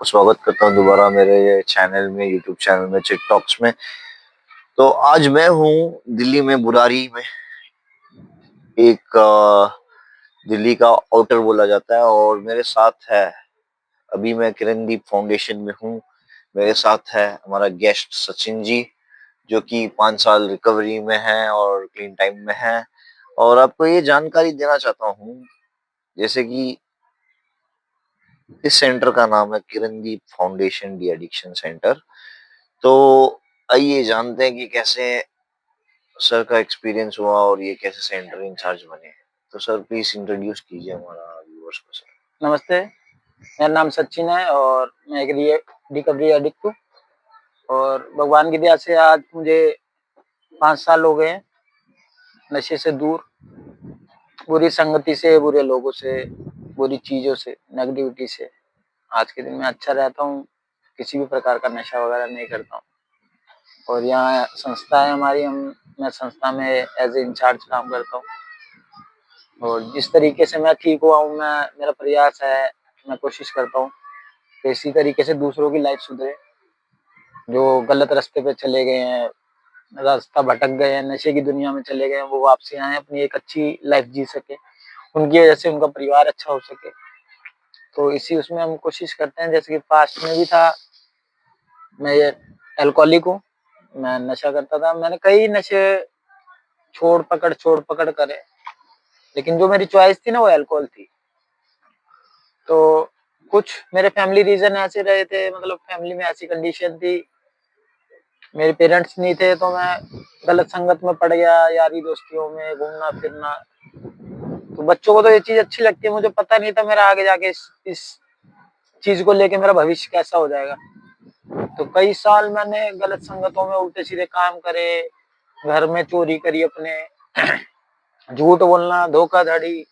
स्वागत करता हूँ दोबारा मेरे चैनल में, यूट्यूब चैनल में, चिट टॉक्स में। तो आज मैं हूँ दिल्ली में, बुरारी में। एक दिल्ली का आउटर बोला जाता है और मेरे साथ है, अभी मैं किरणदीप फाउंडेशन में हूँ। मेरे साथ है हमारा गेस्ट सचिन जी, जो कि 5 साल रिकवरी में है और क्लीन टाइम में है। और आपको ये जानकारी देना चाहता हूँ, जैसे कि इस सेंटर का नाम है Kirandeep foundation de addiction centre. तो आइए जानते हैं कि कैसे सर का एक्सपीरियंस हुआ और ये कैसे सेंटर इंचार्ज बने। तो सर प्लीज इंट्रोड्यूस कीजिए हमारा व्यूअर्स को सर। नमस्ते, मेरा नाम सचिन है और मैं एक रिकवरी एडिक्ट हूँ। और भगवान की दया से आज मुझे 5 साल हो गए हैं नशे से दूर, बुरी संगति से, बुरे लोगों से, बुरी चीज़ों से, नेगेटिविटी से। आज के दिन मैं अच्छा रहता हूँ, किसी भी प्रकार का नशा वगैरह नहीं करता हूँ। और यहाँ संस्था है हमारी, मैं संस्था में एज ए इंचार्ज काम करता हूँ। और जिस तरीके से मैं ठीक हुआ हूँ, मेरा प्रयास है, मैं कोशिश करता हूँ कि इसी तरीके से दूसरों की लाइफ सुधरे। जो गलत रास्ते पे चले गए हैं, रास्ता भटक गए हैं, नशे की दुनिया में चले गए हैं, वो वापसी आए, अपनी एक अच्छी लाइफ जी सके, उनकी वजह से उनका परिवार अच्छा हो सके। तो इसी उसमें हम कोशिश करते हैं। जैसे कि पास्ट में भी था, मैं ये अल्कोहलिक हूँ, मैं नशा करता था। मैंने कई नशे छोड़ पकड़ करे, लेकिन जो मेरी चॉइस थी ना, वो अल्कोहल थी। तो कुछ मेरे फैमिली रीजन ऐसे रहे थे, मतलब फैमिली में ऐसी कंडीशन थी, मेरे पेरेंट्स नहीं थे, तो मैं गलत संगत में पड़ गया, यारी दोस्तियों में घूमना फिरना। तो बच्चों को तो ये चीज अच्छी लगती है, मुझे पता नहीं था मेरा आगे जाके इस चीज को लेके मेरा भविष्य कैसा हो जाएगा। तो कई साल मैंने गलत संगतों में उल्टे सीधे काम करे, घर में चोरी करी अपने, झूठ बोलना, धोखाधड़ी,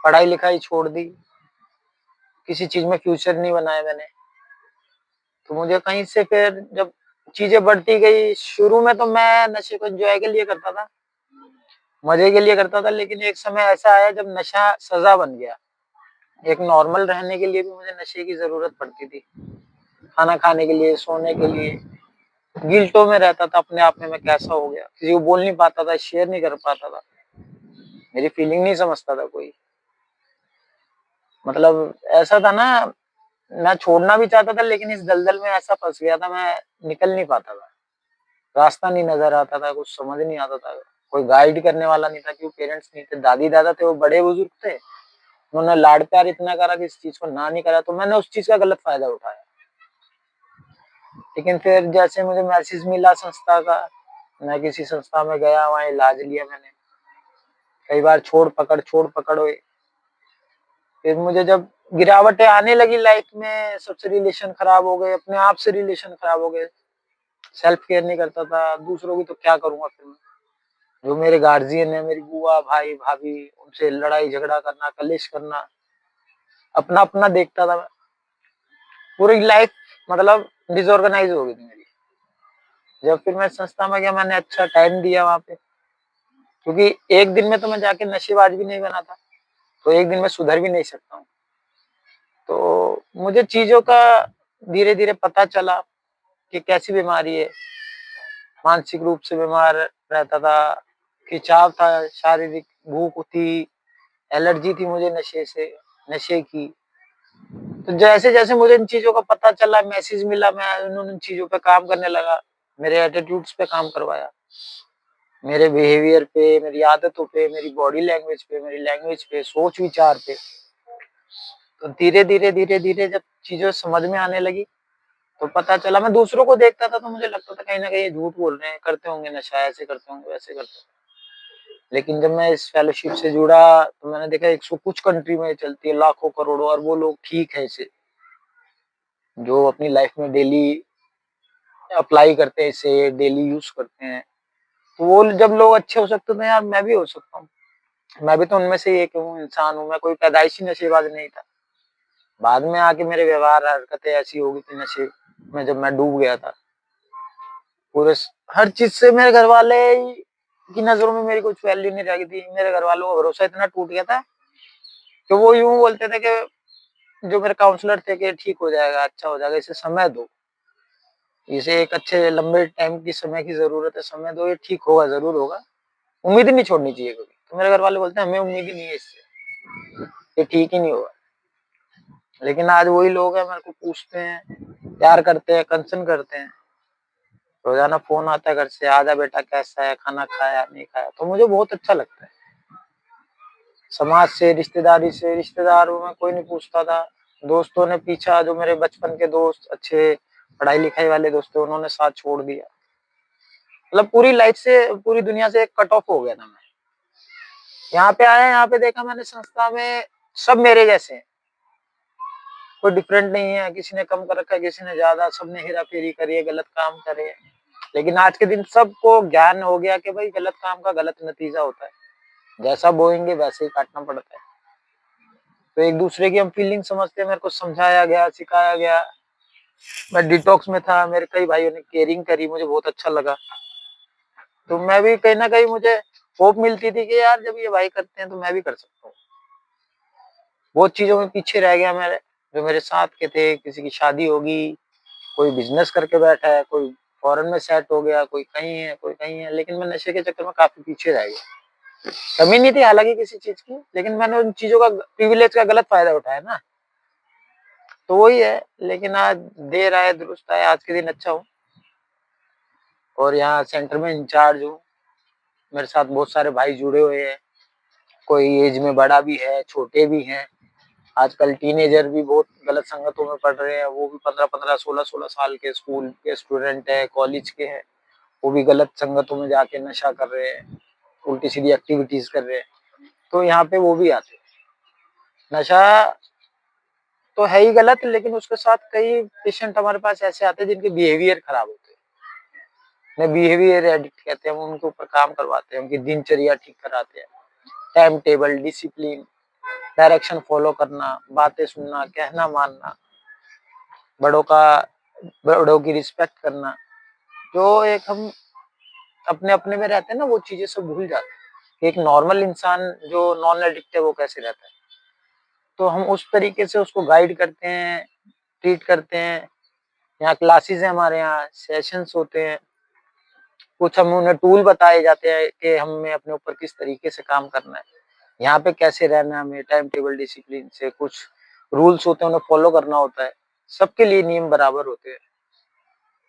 पढ़ाई लिखाई छोड़ दी, किसी चीज में फ्यूचर नहीं बनाया मैंने। तो मुझे कहीं से फिर जब चीजें बढ़ती गई, शुरू में तो मैं नशे को एंजॉय के लिए करता था, मजे के लिए करता था, लेकिन एक समय ऐसा आया जब नशा सजा बन गया। एक नॉर्मल रहने के लिए भी मुझे नशे की जरूरत पड़ती थी, खाना खाने के लिए, सोने के लिए। गिल्टो में रहता था अपने आप में, मैं कैसा हो गया, किसी को बोल नहीं पाता था, शेयर नहीं कर पाता था, मेरी फीलिंग नहीं समझता था कोई। मतलब ऐसा था ना, मैं छोड़ना भी चाहता था, लेकिन इस दलदल में ऐसा फंस गया था, मैं निकल नहीं पाता था। रास्ता नहीं नजर आता था, कुछ समझ नहीं आता था, कोई गाइड करने वाला नहीं था, क्योंकि पेरेंट्स नहीं थे। दादी दादा थे, वो बड़े बुजुर्ग थे, उन्होंने लाड प्यार इतना करा कि इस चीज को ना नहीं करा, तो मैंने उस चीज का गलत फायदा उठाया। लेकिन फिर जैसे मुझे मैसेज मिला संस्था का, मैं किसी संस्था में गया, वहाँ इलाज लिया मैंने। कई बार छोड़ पकड़ हुई। फिर मुझे जब गिरावटें आने लगी लाइफ में, सबसे रिलेशन खराब हो गए, अपने आप से रिलेशन खराब हो गए, सेल्फ केयर नहीं करता था, दूसरों की तो क्या करूंगा फिर मैं। जो मेरे गार्जियन है, मेरी बुआ, भाई, भाभी, उनसे लड़ाई झगड़ा करना, कलेश करना, अपना अपना देखता था मैं। पूरी लाइफ मतलब डिसऑर्गेनाइज हो गई थी मेरी। जब फिर मैं संस्था में गया, मैंने अच्छा टाइम दिया वहां पे, क्योंकि एक दिन में तो मैं जाके नशेबाज भी नहीं बना था, तो एक दिन में सुधर भी नहीं सकता हूँ। तो मुझे चीजों का धीरे धीरे पता चला कि कैसी बीमारी है। मानसिक रूप से बीमार रहता था, खिंचाव था, शारीरिक भूख थी, एलर्जी थी मुझे नशे से, नशे की। तो जैसे जैसे मुझे इन चीजों का पता चला, मैसेज मिला, मैं उन चीजों पे काम करने लगा। मेरे एटीट्यूड्स पे काम करवाया, मेरे बिहेवियर पे, मेरी आदतों पे, मेरी बॉडी लैंग्वेज पे, मेरी लैंग्वेज पे, सोच विचार पे। तो धीरे धीरे जब चीजें समझ में आने लगी, तो पता चला, मैं दूसरों को देखता था तो मुझे लगता था कहीं ना कहीं ये झूठ बोल रहे हैं, करते होंगे नशा, ऐसे करते होंगे, वैसे करते होंगे। लेकिन जब मैं इस फेलोशिप से जुड़ा, तो मैंने देखा 100 कुछ कंट्री में चलती है, लाखों करोड़ों अरबों लोग ठीक है इसे, जो अपनी लाइफ में डेली अप्लाई करते हैं, इसे डेली यूज करते हैं। तो वो जब लोग अच्छे हो सकते थे, यार मैं भी हो सकता हूँ। मैं भी तो उनमें से एक हूँ, इंसान हूँ, मैं कोई पैदाइशी नशेबाज नहीं था। बाद में आके मेरे व्यवहार हरकतें ऐसी हो गई थी नशे में, जब मैं डूब गया था पूरे हर चीज से। मेरे घर वाले की नजरों में मेरी कुछ वैल्यू नहीं रह गई थी, मेरे घर वालों का भरोसा इतना टूट गया था कि वो यूं बोलते थे कि जो मेरे काउंसलर थे कि ठीक हो जाएगा, अच्छा हो जाएगा, इसे समय दो, इसे एक अच्छे लंबे टाइम की समय की जरूरत है, समय दो, ये ठीक होगा, जरूर होगा, उम्मीद ही नहीं छोड़नी चाहिए कभी। तो मेरे घर वाले बोलते हैं हमें उम्मीद ही नहीं है इससे, ये ठीक ही नहीं होगा। लेकिन आज वही लोग हैं, मेरे को पूछते हैं, प्यार करते हैं, कंसर्न करते हैं, रोजाना फोन आता है घर से, आजा बेटा कैसा है, खाना खाया नहीं खाया, तो मुझे बहुत अच्छा लगता है। समाज से, रिश्तेदारी से, रिश्तेदारों में कोई नहीं पूछता था, दोस्तों ने पीछा, जो मेरे बचपन के दोस्त, अच्छे पढ़ाई लिखाई वाले दोस्त थे, उन्होंने साथ छोड़ दिया। मतलब पूरी लाइफ से, पूरी दुनिया से कट ऑफ हो गया था मैं। यहाँ पे आया, यहाँ पे देखा मैंने संस्था में सब मेरे जैसे हैं, कोई डिफरेंट नहीं है, किसी ने कम कर रखा है, किसी ने ज्यादा, सबने हेरा फेरी करी है, गलत काम करे। लेकिन आज के दिन सबको ज्ञान हो गया कि भाई गलत काम का गलत नतीजा होता है, जैसा बोएंगे वैसे ही काटना पड़ता है। तो एक दूसरे की हम फीलिंग समझते हैं, मेरे को समझाया गया, सिखाया गया। मैं डिटॉक्स में था, मेरे कई भाइयों ने केयरिंग करी, मुझे बहुत अच्छा लगा। तो मैं भी कहीं ना कहीं, मुझे होप मिलती थी कि यार जब ये भाई करते हैं तो मैं भी कर सकता हूँ। बहुत चीजों में पीछे रह गया मेरे, जो मेरे साथ के थे, किसी की शादी होगी, कोई बिजनेस करके बैठा है, कोई फॉरेन में सेट हो गया, कोई कहीं है, कोई कहीं है, लेकिन मैं नशे के चक्कर में काफी पीछे रह गया। कमी नहीं थी हालांकि किसी चीज की, लेकिन मैंने उन चीजों का, प्रिविलेज का गलत फायदा उठाया ना। तो वही है, लेकिन आज देर आए दुरुस्त आए, आज के दिन अच्छा हूँ, और यहाँ सेंटर में इंचार्ज हूँ। मेरे साथ बहुत सारे भाई जुड़े हुए हैं, कोई एज में बड़ा भी है, छोटे भी हैं। आजकल टीनेजर भी बहुत गलत संगतों में पढ़ रहे हैं, वो भी 15-15, 16-16 साल के स्कूल के स्टूडेंट है, कॉलेज के हैं, वो भी गलत संगतों में जाके नशा कर रहे हैं, उल्टी सीधी एक्टिविटीज कर रहे हैं। तो यहाँ पे वो भी आते हैं। नशा तो है ही गलत, लेकिन उसके साथ कई पेशेंट हमारे पास ऐसे आते हैं जिनके बिहेवियर खराब होते हैं, बिहेवियर एडिक्ट कहते हैं, हम उनके ऊपर काम करवाते हैं, उनकी दिनचर्या ठीक कराते हैं, time table, discipline, direction follow करना, बातें सुनना, कहना मानना, बड़ों का, बड़ों की रिस्पेक्ट करना। जो एक हम अपने अपने में रहते हैं ना, वो चीजें सब भूल जाते हैं कि एक नॉर्मल इंसान जो नॉन एडिक्ट है वो कैसे रहता है। तो हम उस तरीके से उसको गाइड करते हैं, ट्रीट करते हैं। यहाँ क्लासेस है, हमारे यहाँ सेशंस होते हैं, कुछ हम उन्हें टूल बताए जाते हैं कि हमें अपने ऊपर किस तरीके से काम करना है, यहाँ पे कैसे रहना है, हमें टाइम टेबल डिसिप्लिन से, कुछ रूल्स होते हैं उन्हें फॉलो करना होता है, सबके लिए नियम बराबर होते हैं।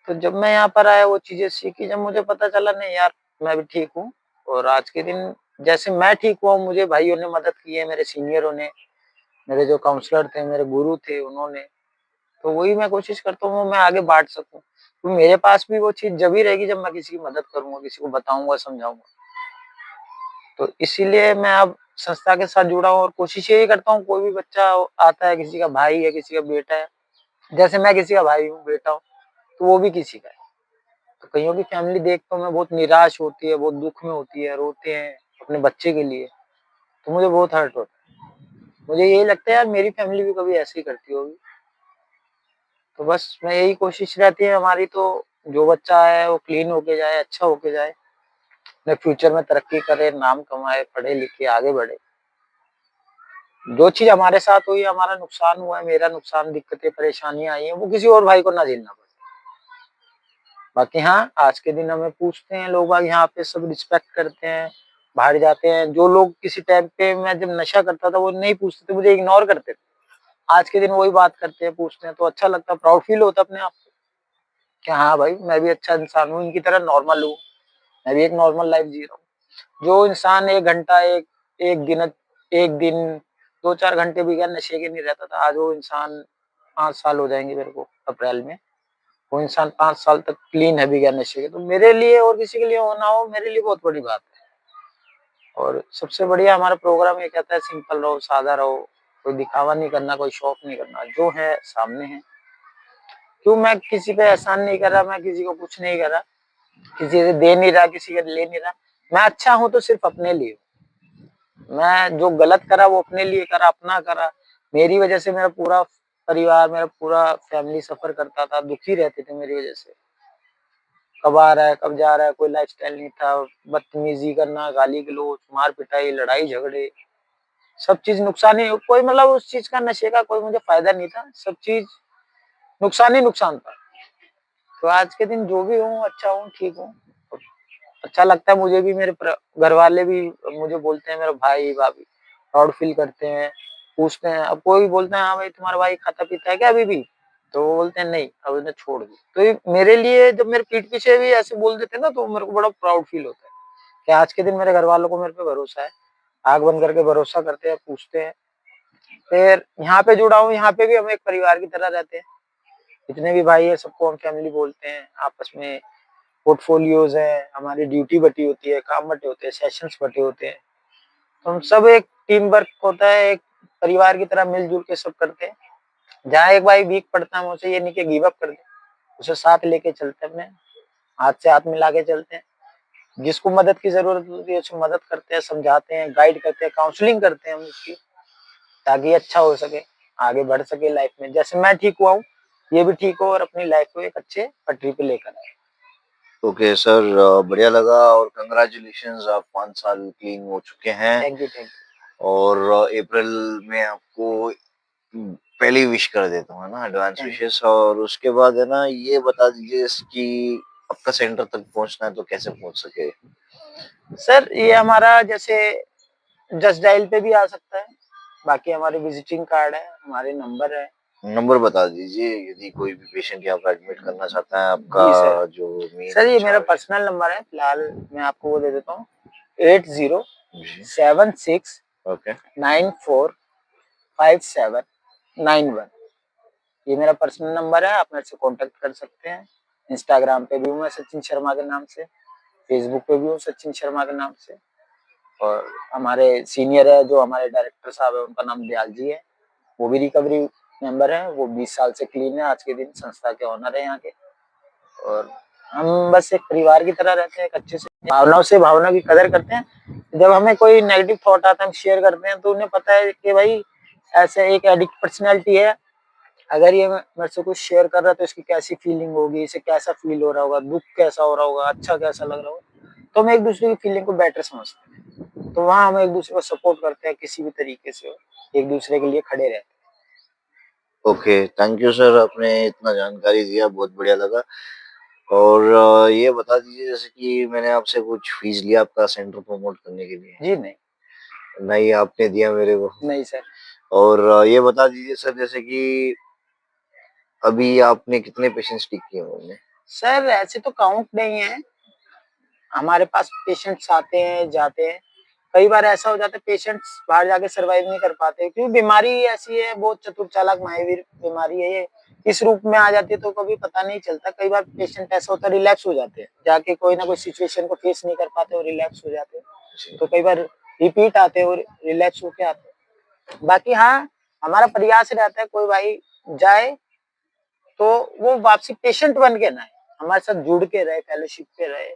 तो जब मैं यहाँ पर आया, वो चीजें सीखी, जब मुझे पता चला नहीं यार मैं भी ठीक हूँ, और आज के दिन जैसे मैं ठीक हुआ, मुझे भाइयों ने मदद की है, मेरे सीनियरों ने, मेरे जो काउंसलर थे, मेरे गुरु थे, उन्होंने। तो वही मैं कोशिश करता हूँ मैं आगे बांट सकूं, तो मेरे पास भी वो चीज जब ही रहेगी जब मैं किसी की मदद करूंगा, किसी को बताऊंगा, समझाऊंगा। तो इसीलिए मैं अब संस्था के साथ जुड़ा हूँ, और कोशिश यही करता हूँ, कोई भी बच्चा आता है, किसी का भाई है, किसी का बेटा है, जैसे मैं किसी का भाई हूँ, बेटा हूँ, तो वो भी किसी का है। तो कईयों की फैमिली देखता हूँ मैं, बहुत निराश होती है, बहुत दुख में होती है, रोते हैं अपने बच्चे के लिए, तो मुझे बहुत हर्ट होता है। मुझे यही लगता है यार मेरी फैमिली भी कभी ऐसे ही करती होगी। तो बस मैं यही कोशिश रहती है हमारी, तो जो बच्चा है वो क्लीन होके जाए, अच्छा होके जाए, अपने फ्यूचर में तरक्की करे, नाम कमाए, पढ़े लिखे आगे बढ़े। जो चीज हमारे साथ हुई, हमारा नुकसान हुआ है, मेरा नुकसान, दिक्कतें, परेशानियां आई हैं, वो किसी और भाई को ना झेलना पड़े। बाकी हाँ, आज के दिन हमें पूछते हैं लोग, बाग यहाँ पे सब रिस्पेक्ट करते हैं, बाहर जाते हैं। जो लोग किसी टाइम पे, मैं जब नशा करता था, वो नहीं पूछते थे, मुझे इग्नोर करते थे, आज के दिन वही बात करते हैं, पूछते हैं, तो अच्छा लगता है, प्राउड फील होता है अपने आप को कि हाँ भाई मैं भी अच्छा इंसान हूँ, इनकी तरह नॉर्मल हूँ, मैं भी एक नॉर्मल लाइफ जी रहा हूँ। जो इंसान 1 घंटा, एक दिन 2-4 घंटे भी क्या नशे के नहीं रहता था, आज वो इंसान, 5 साल हो जाएंगे मेरे को अप्रैल में, वो इंसान 5 साल तक क्लीन है बिना नशे के। तो मेरे लिए और किसी के लिए होना हो, मेरे लिए बहुत बड़ी बात है। और सबसे बढ़िया हमारा प्रोग्राम ये कहता है, सिंपल रहो, सादा रहो, कोई दिखावा नहीं करना, कोई शौक नहीं करना, जो है सामने है। क्यों, मैं किसी पे एहसान नहीं कर रहा, मैं किसी को कुछ नहीं कर रहा, किसी से दे नहीं रहा, किसी का ले नहीं रहा। मैं अच्छा हूं तो सिर्फ अपने लिए, मैं जो गलत करा वो अपने लिए करा, अपना करा। मेरी वजह से मेरा पूरा परिवार, मेरा पूरा फैमिली सफर करता था, दुखी रहते थे मेरी वजह से, कब आ रहा है, कब जा रहा है, कोई लाइफस्टाइल नहीं था, बदतमीजी करना, गाली गलौज, मार पिटाई, लड़ाई झगड़े, सब चीज नुकसान ही, कोई मतलब उस चीज का नशे का कोई मुझे फायदा नहीं था, सब चीज नुकसान ही नुकसान था। तो आज के दिन जो भी हूँ अच्छा हूँ, ठीक हूँ, अच्छा लगता है मुझे भी, मेरे घर वाले भी मुझे बोलते हैं, मेरा भाई भाभी प्राउड फील करते हैं, पूछते हैं। अब कोई बोलता है हाँ भाई तुम्हारा भाई खाता पीता है क्या अभी भी, तो वो बोलते हैं नहीं अब उसने छोड़ दी। तो ये मेरे लिए जब मेरे पीठ पीछे भी ऐसे बोल देते हैं ना, तो मेरे को बड़ा प्राउड फील होता है कि आज के दिन मेरे घर वालों को मेरे पे भरोसा है, आंख बंद करके भरोसा करते हैं, पूछते हैं। फिर यहाँ पे जुड़ा हूँ, यहाँ पे भी हम एक परिवार की तरह रहते हैं, जितने भी भाई है सबको हम फैमिली बोलते हैं। आपस में पोर्टफोलियोज है, हमारी ड्यूटी बटी होती है, काम बटे होते हैं, सेशंस बटे होते हैं, तो हम सब एक टीम वर्क होता है, एक परिवार की तरह मिलजुल के सब करते हैं। जहाँ एक भाई वीक पड़ता है हम उसे ये नहीं कि गिव अप कर दे, उसे साथ लेके चलते हैं, अपने हाथ से हाथ मिला के चलते हैं। जिसको मदद की जरूरत होती है उसे मदद करते हैं, समझाते हैं, गाइड करते हैं, काउंसलिंग करते हैं हम उसकी, ताकि अच्छा हो सके, आगे बढ़ सके लाइफ में। जैसे मैं ठीक हुआ हूँ, ये भी ठीक हो और अपनी लाइफ को एक अच्छे पटरी पे लेकर आए। ओके सर, बढ़िया लगा और कंग्रेचुलेशंस, आप 5 साल क्लीन हो चुके हैं। थैंक यू, थैंक और अप्रैल में आपको पहली विश कर देता हूँ, है ना, एडवांस यू। विशेस। और उसके बाद है ना, ये बता दीजिए कि आपका सेंटर तक पहुंचना है तो कैसे पहुंच सके। सर ये हमारा जैसे जस्ट डायल पे भी आ सकता है, बाकी हमारे विजिटिंग कार्ड है, हमारे नंबर है। नंबर बता दीजिए यदि कोई भी पेशेंट यहाँ पर एडमिट करना चाहता है, आपका जी सर, जो सर मेन ये मेरा इंचार्ज। पर्सनल नंबर है, फिलहाल मैं आपको वो दे देता हूँ, 80 जी। 76 ओके। 94 5791। ये मेरा पर्सनल नंबर है, आप मेरे से कांटेक्ट कर सकते हैं। इंस्टाग्राम पे भी हूँ मैं सचिन शर्मा के नाम से, फेसबुक पे भी हूँ सचिन शर्मा के नाम से। और हमारे सीनियर है जो हमारे डायरेक्टर साहब है, उनका नाम दयाल जी है, वो भी रिकवरी मेंबर है, वो 20 साल से क्लीन है, आज के दिन संस्था के ऑनर है यहाँ के। और हम बस एक परिवार की तरह रहते हैं, एक अच्छे से भावनाओं से, भावना की कदर करते हैं। जब हमें कोई नेगेटिव थॉट आता है हम शेयर करते हैं, तो उन्हें पता है कि भाई ऐसे एक एडिक्ट पर्सनैलिटी है, अगर ये मेरे से कुछ शेयर कर रहा है तो इसकी कैसी फीलिंग होगी, इसे कैसा फील हो रहा होगा, दुख कैसा हो रहा होगा, अच्छा कैसा लग रहा होगा। तो हम एक दूसरे की फीलिंग को बेटर समझते हैं, तो वहाँ हम एक दूसरे को सपोर्ट करते हैं, किसी भी तरीके से हो, एक दूसरे के लिए खड़े रहते ओके, थैंक यू सर, आपने इतना जानकारी दिया, बहुत बढ़िया लगा। और ये बता दीजिए जैसे कि मैंने आपसे कुछ फीस लिया आपका सेंटर प्रमोट करने के लिए। हैं। जी नहीं, नहीं, आपने दिया मेरे को। नहीं सर। और ये बता दीजिए सर जैसे कि अभी आपने कितने पेशेंट्स ठीक किए होंगे। सर ऐसे तो काउंट नहीं है, हमारे पास पेशेंट्स आते हैं जाते हैं, कई बार ऐसा हो जाता है पेशेंट्स बाहर जाके सरवाइव नहीं कर पाते, क्योंकि बीमारी ऐसी है, बहुत चतुर चालाक महावीर बीमारी है ये, इस रूप में आ जाती है तो कभी पता नहीं चलता। कई बार पेशेंट ऐसा होता है रिलैक्स हो जाते हैं, जाके कोई ना कोई सिचुएशन को फेस नहीं कर पाते और रिलैक्स हो जाते हैं, जी। तो कई बार रिपीट आते हैं और रिलैक्स होके आते हैं। बाकी हाँ, हमारा प्रयास रहता है कोई भाई जाए तो वो वापसी पेशेंट बन के ना आए, हमारे साथ जुड़ के रहे, फेलोशिप पे रहे,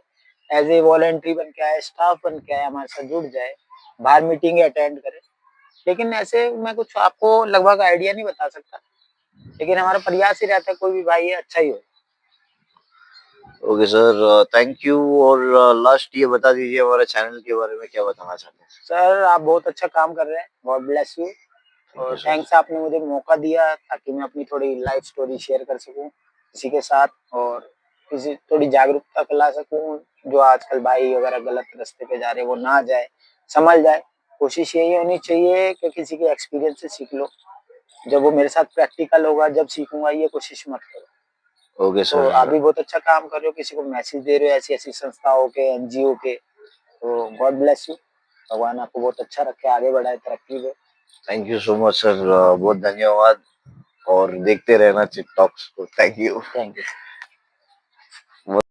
एज ए वॉलंटरी बन के आए, स्टाफ बन के आए, हमारे साथ जुड़ जाए, बाहर मीटिंग अटेंड करे। लेकिन ऐसे मैं कुछ आपको लगभग आइडिया नहीं बता सकता, लेकिन हमारा प्रयास ही रहता है कोई भी भाई है अच्छा ही हो। Okay sir, thank you. और लास्ट ये बता दीजिए हमारे चैनल के बारे में क्या बताना चाहते हैं। सर आप बहुत अच्छा काम कर रहे हैं, गॉड ब्लेस यू। थैंक और यू सर। थैंक्स, आपने मुझे मौका दिया ताकि मैं अपनी थोड़ी लाइफ स्टोरी शेयर कर सकूं किसी के साथ, और किसी थोड़ी जागरूकता फैला सकूं, जो आजकल भाई वगैरह गलत रास्ते पे जा रहे हैं वो ना जाए, समझ जाए। कोशिश यही होनी चाहिए कि किसी के एक्सपीरियंस से सीख लो, जब वो मेरे साथ प्रैक्टिकल होगा जब सीखूंगा, ये कोशिश मत करो। ओके तो सर। आप भी बहुत अच्छा काम कर रहे हो, किसी को मैसेज दे रहे हो ऐसी ऐसी संस्थाओं के, एनजीओ के, तो गॉड ब्लेस यू, भगवान आपको बहुत अच्छा रखे, आगे बढ़ाए, तरक्की दे। Thank you so much sir, बहुत धन्यवाद। और देखते रहना चिट टॉक्स को। Thank you. Thank you.